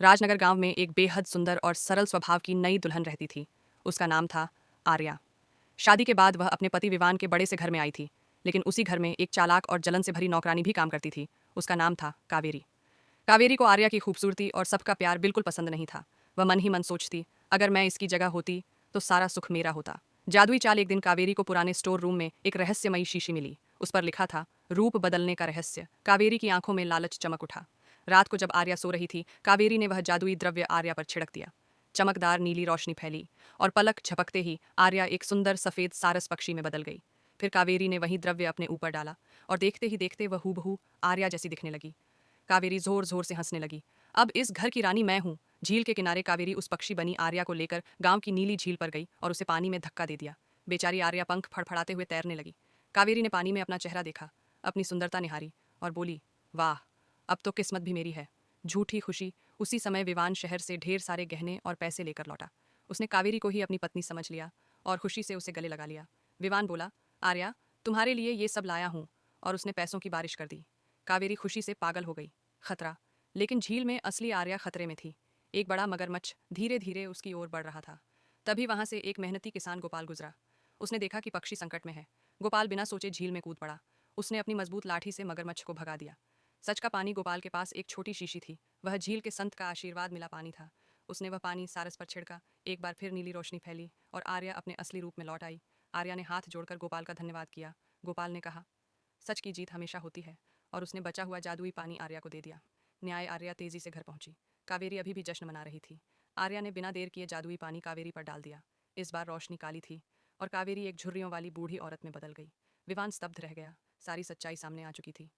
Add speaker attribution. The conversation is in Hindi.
Speaker 1: राजनगर गांव में एक बेहद सुंदर और सरल स्वभाव की नई दुल्हन रहती थी। उसका नाम था आर्या। शादी के बाद वह अपने पति विवान के बड़े से घर में आई थी, लेकिन उसी घर में एक चालाक और जलन से भरी नौकरानी भी काम करती थी। उसका नाम था कावेरी। कावेरी को आर्या की खूबसूरती और सबका प्यार बिल्कुल पसंद नहीं था। वह मन ही मन सोचती, अगर मैं इसकी जगह होती तो सारा सुख मेरा होता। जादुई चाल। एक दिन कावेरी को पुराने स्टोर रूम में एक रहस्यमयी शीशी मिली। उस पर लिखा था, रूप बदलने का रहस्य। कावेरी की आंखों में लालच चमक उठा। रात को जब आर्या सो रही थी, कावेरी ने वह जादुई द्रव्य आर्या पर छिड़क दिया। चमकदार नीली रोशनी फैली और पलक झपकते ही आर्या एक सुंदर सफेद सारस पक्षी में बदल गई। फिर कावेरी ने वही द्रव्य अपने ऊपर डाला और देखते ही देखते वह हूबहू आर्या जैसी दिखने लगी। कावेरी जोर जोर से हंसने लगी। अब इस घर की रानी मैं हूँ। झील के किनारे कावेरी उस पक्षी बनी आर्या को लेकर गांव की नीली झील पर गई और उसे पानी में धक्का दे दिया। बेचारी आर्या पंख फड़फड़ाते हुए तैरने लगी। कावेरी ने पानी में अपना चेहरा देखा, अपनी सुंदरता निहारी और बोली, वाह, अब तो किस्मत भी मेरी है। झूठी खुशी। उसी समय विवान शहर से ढेर सारे गहने और पैसे लेकर लौटा। उसने कावेरी को ही अपनी पत्नी समझ लिया और खुशी से उसे गले लगा लिया। विवान बोला, आर्या, तुम्हारे लिए ये सब लाया हूँ, और उसने पैसों की बारिश कर दी। कावेरी खुशी से पागल हो गई। खतरा। लेकिन झील में असली आर्या खतरे में थी। एक बड़ा मगरमच्छ धीरे धीरे उसकी ओर बढ़ रहा था। तभी वहां से एक मेहनती किसान गोपाल गुजरा। उसने देखा कि पक्षी संकट में है। गोपाल बिना सोचे झील में कूद पड़ा। उसने अपनी मजबूत लाठी से मगरमच्छ को भगा दिया। सच का पानी। गोपाल के पास एक छोटी शीशी थी। वह झील के संत का आशीर्वाद मिला पानी था। उसने वह पानी सारस पर छिड़का। एक बार फिर नीली रोशनी फैली और आर्या अपने असली रूप में लौट आई। आर्या ने हाथ जोड़कर गोपाल का धन्यवाद किया। गोपाल ने कहा, सच की जीत हमेशा होती है, और उसने बचा हुआ जादुई पानी आर्या को दे दिया। न्याय। आर्या तेजी से घर पहुंची। कावेरी अभी भी जश्न मना रही थी। आर्या ने बिना देर किए जादुई पानी कावेरी पर डाल दिया। इस बार रोशनी काली थी और कावेरी एक झुर्रियों वाली बूढ़ी औरत में बदल गई। विवान स्तब्ध रह गया। सारी सच्चाई सामने आ चुकी थी।